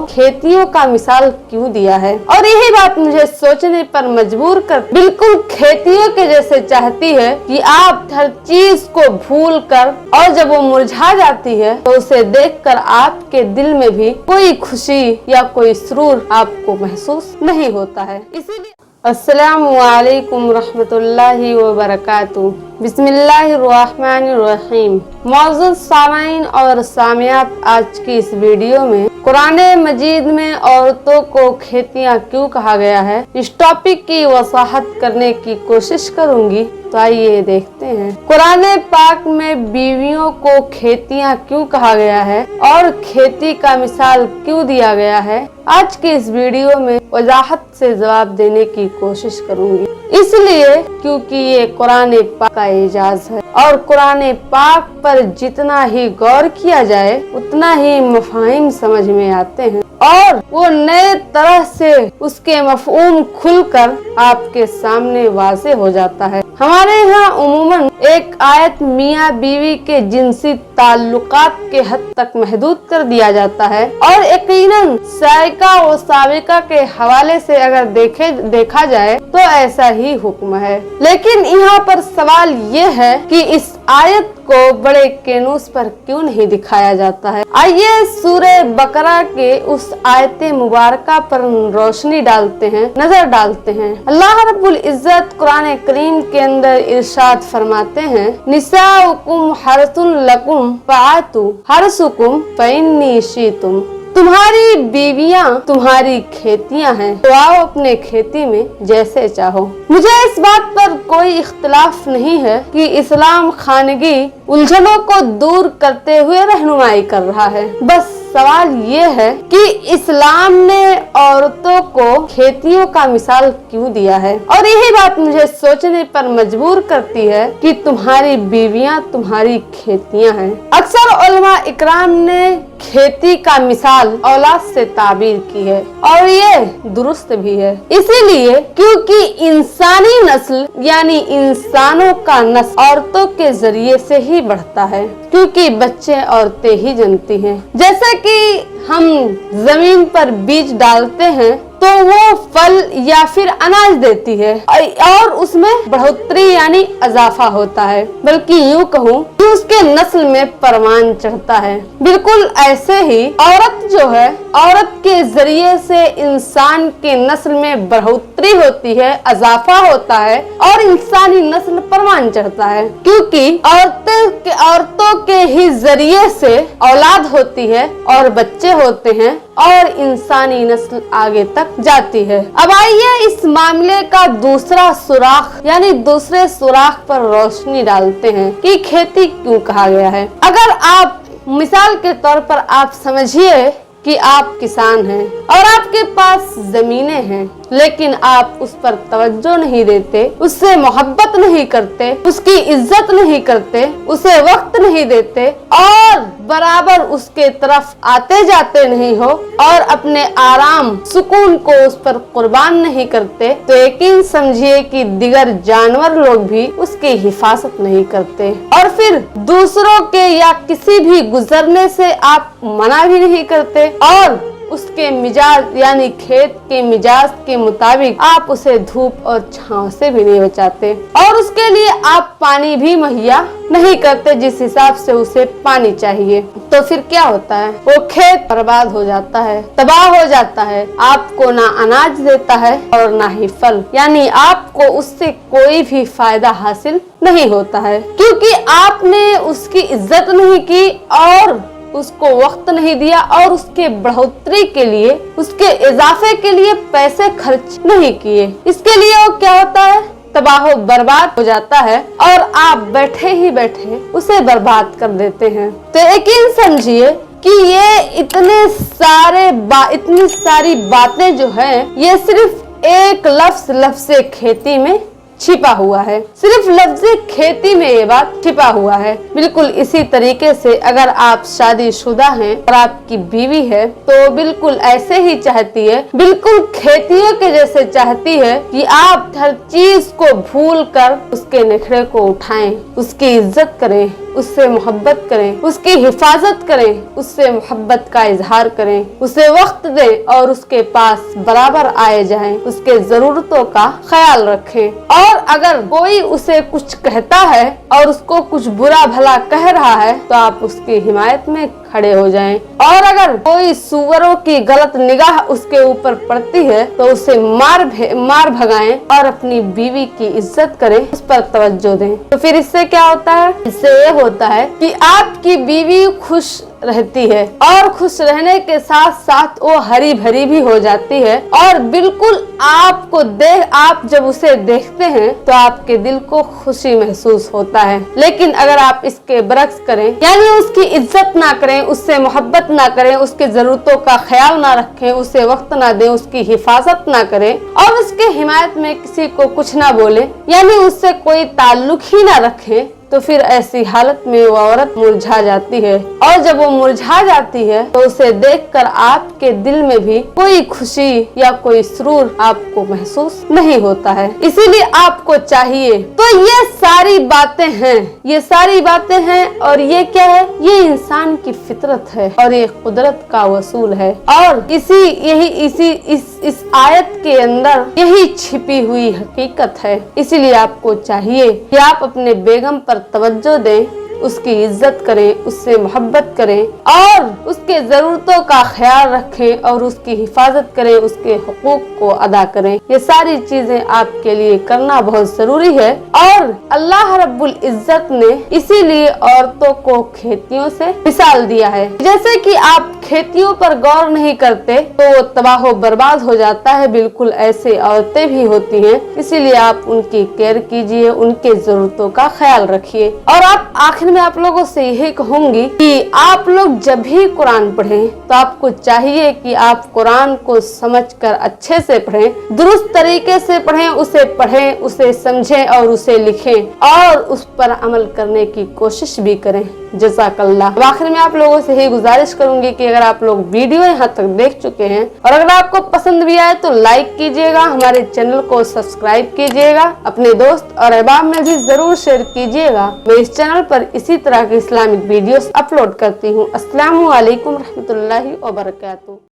खेतियों का मिसाल क्यों दिया है। और यही बात मुझे सोचने पर मजबूर कर बिल्कुल खेतियों के जैसे चाहती है कि आप हर चीज को भूल कर, और जब वो मुरझा जाती है तो उसे देखकर आपके दिल में भी कोई खुशी या कोई सुरूर आपको महसूस नहीं होता है। इसीलिए अस्सलामु अलैकुम रहमतुल्लाहि व बरकातुहू। बिस्मिल्लाहिर्रहमानिर्रहीम। मौजूद सामाईन और सामियात, आज की इस वीडियो में कुरान मजीद में औरतों को खेतियां क्यों कहा गया है, इस टॉपिक की वसाहत करने की कोशिश करूंगी। तो आइए देखते हैं कुरान पाक में बीवियों को खेतियां क्यों कहा गया है और खेती का मिसाल क्यों दिया गया है। आज के इस वीडियो में वजाहत से जवाब देने की कोशिश करूंगी, इसलिए क्योंकि ये कुरान पाक का एजाज है और कुरान पाक पर जितना ही गौर किया जाए उतना ही मफाहिम समझ में आते हैं और वो नए तरह से उसके मफहूम खुलकर आपके सामने वाज़ेह हो जाता है। हमारे यहाँ उमूमन एक आयत मियाँ बीवी के जिनसी ताल्लुकात के हद तक महदूद कर दिया जाता है और यकीनन साइका व साबिका के हवाले से अगर देखा जाए तो ऐसा ही हुक्म है। लेकिन यहाँ पर सवाल ये है कि इस आयत को बड़े केनूस पर क्यों नहीं दिखाया जाता है। आइए सूरह बकरा के उस आयत मुबारका पर रोशनी डालते हैं, नजर डालते हैं। अल्लाह रब्बुल इज्जत कुरान करीम के अंदर इरशाद फरमाते हैं, निसाउकुम हरसुन लकुम फातु हरसुकुम फइन्नी शीतुम। तुम्हारी बीवियां तुम्हारी खेतियां हैं, तो आओ अपने खेती में जैसे चाहो। मुझे इस बात पर कोई इख्तिलाफ नहीं है कि इस्लाम खानगी उलझनों को दूर करते हुए रहनुमाई कर रहा है। बस सवाल ये है कि इस्लाम ने औरतों को खेतियों का मिसाल क्यों दिया है, और यही बात मुझे सोचने पर मजबूर करती है कि तुम्हारी बीवियां तुम्हारी खेतियां हैं। अक्सर उलमा इकराम ने खेती का मिसाल औलाद से ताबीर की है और ये दुरुस्त भी है, इसीलिए क्योंकि इंसानी नस्ल यानी इंसानों का नस्ल औरतों के जरिए से ही बढ़ता है, क्योंकि बच्चे औरतें ही जनती हैं। जैसे कि हम जमीन पर बीज डालते हैं तो वो फल या फिर अनाज देती है और उसमें बढ़ोतरी यानी इजाफा होता है, बल्कि यूँ कहूँ कि उसके नस्ल में परवान चढ़ता है। बिल्कुल ऐसे ही औरत जो है, औरत के जरिए से इंसान के नस्ल में बढ़ोतरी होती है, इजाफा होता है और इंसानी नस्ल परवान चढ़ता है, क्योंकि औरतों के ही जरिए से औलाद होती है और बच्चे होते हैं और इंसानी नस्ल आगे तक जाती है। अब आइए इस मामले का दूसरा सुराख यानी दूसरे सुराख पर रोशनी डालते हैं कि खेती क्यों कहा गया है। अगर आप मिसाल के तौर पर आप समझिए कि आप किसान हैं और आपके पास जमीनें हैं, लेकिन आप उस पर तवज्जो नहीं देते, उससे मोहब्बत नहीं करते, उसकी इज्जत नहीं करते, उसे वक्त नहीं देते और बराबर उसके तरफ आते जाते नहीं हो और अपने आराम सुकून को उस पर कुर्बान नहीं करते, तो यकीन समझिए कि दिगर जानवर लोग भी उसकी हिफाजत नहीं करते और फिर दूसरों के या किसी भी गुजरने से आप मना भी नहीं करते और उसके मिजाज यानी खेत के मिजाज के मुताबिक आप उसे धूप और छांव से भी नहीं बचाते और उसके लिए आप पानी भी मुहैया नहीं करते जिस हिसाब से उसे पानी चाहिए। तो फिर क्या होता है, वो खेत बर्बाद हो जाता है, तबाह हो जाता है, आपको ना अनाज देता है और ना ही फल, यानी आपको उससे कोई भी फायदा हासिल नहीं होता है, क्योंकि आपने उसकी इज्जत नहीं की और उसको वक्त नहीं दिया और उसके बढ़ोतरी के लिए, उसके इजाफे के लिए पैसे खर्च नहीं किए। इसके लिए वो क्या होता है, तबाह बर्बाद हो जाता है और आप बैठे ही बैठे उसे बर्बाद कर देते हैं। तो यकीन समझिए कि ये इतनी सारी बातें जो है ये सिर्फ एक लफ्ज खेती में छिपा हुआ है, सिर्फ लफ्ज़ खेती में ये बात छिपा हुआ है। बिल्कुल इसी तरीके से अगर आप शादीशुदा हैं और आपकी बीवी है तो बिल्कुल ऐसे ही चाहती है, बिल्कुल खेतियों के जैसे चाहती है कि आप हर चीज को भूल कर उसके नखरे को उठाएं, उसकी इज्जत करें, उससे मोहब्बत करें, उसकी हिफाजत करें, उससे मोहब्बत का इजहार करें, उसे वक्त दें और उसके पास बराबर आए जाएं, उसके जरूरतों का ख्याल रखें। और अगर कोई उसे कुछ कहता है और उसको कुछ बुरा भला कह रहा है तो आप उसकी हिमायत में खड़े हो जाएं। और अगर कोई सुअरों की गलत निगाह उसके ऊपर पड़ती है तो उसे मार भगाएं और अपनी बीवी की इज्जत करें, उस पर तवज्जो दें। तो फिर इससे क्या होता है? इससे ये होता है कि आपकी बीवी खुश रहती है और खुश रहने के साथ साथ वो हरी भरी भी हो जाती है और बिल्कुल आप जब उसे देखते हैं तो आपके दिल को खुशी महसूस होता है। लेकिन अगर आप इसके बरक्स करें, यानी उसकी इज्जत ना करें, उससे मोहब्बत ना करें, उसकी जरूरतों का ख्याल ना रखें, उसे वक्त ना दें, उसकी हिफाजत ना करें और उसके हिमायत में किसी को कुछ ना बोले, यानी उससे कोई ताल्लुक ही ना रखें, तो फिर ऐसी हालत में वो औरत मुरझा जाती है। और जब वो मुरझा जाती है तो उसे देखकर आपके दिल में भी कोई खुशी या कोई सुरूर आपको महसूस नहीं होता है। इसीलिए आपको चाहिए, तो ये सारी बातें हैं और ये क्या है? ये इंसान की फितरत है और ये कुदरत का वसूल है। और इस आयत के अंदर यही छिपी हुई हकीकत है। इसीलिए आपको चाहिए कि आप अपने बेगम पर तवज्जो दें, उसकी इज्जत करें, उससे मोहब्बत करें और उसके जरूरतों का ख्याल रखें और उसकी हिफाजत करें, उसके हुकूक को अदा करें। ये सारी चीजें आपके लिए करना बहुत जरूरी है। और अल्लाह रब्बुल इज्जत ने इसीलिए औरतों को खेतियों से मिसाल दिया है। जैसे कि आप खेतियों पर गौर नहीं करते तो वो तबाह बर्बाद हो जाता है, बिल्कुल ऐसे औरतें भी होती हैं। इसीलिए आप उनकी केयर कीजिए, उनके जरूरतों का ख्याल रखिए। और आखिर में आप लोगों से यही कहूंगी कि आप लोग जब भी कुरान पढ़ें तो आपको चाहिए कि आप कुरान को समझकर अच्छे से पढ़ें, दुरुस्त तरीके से पढ़ें, उसे समझें और उसे लिखें और उस पर अमल करने की कोशिश भी करें। जज़ाकल्लाह। आखिर में आप लोगों से यही गुजारिश करूंगी कि अगर आप लोग वीडियो यहाँ तक देख चुके हैं और अगर आपको पसंद भी आए तो लाइक कीजिएगा, हमारे चैनल को सब्सक्राइब कीजिएगा, अपने दोस्त और अहबाब में भी जरूर शेयर कीजिएगा। मैं इस चैनल पर इसी तरह के इस्लामिक वीडियोस अपलोड करती हूँ। अस्सलामु अलैकुम रहमतुल्लाहि व बरकातुहू।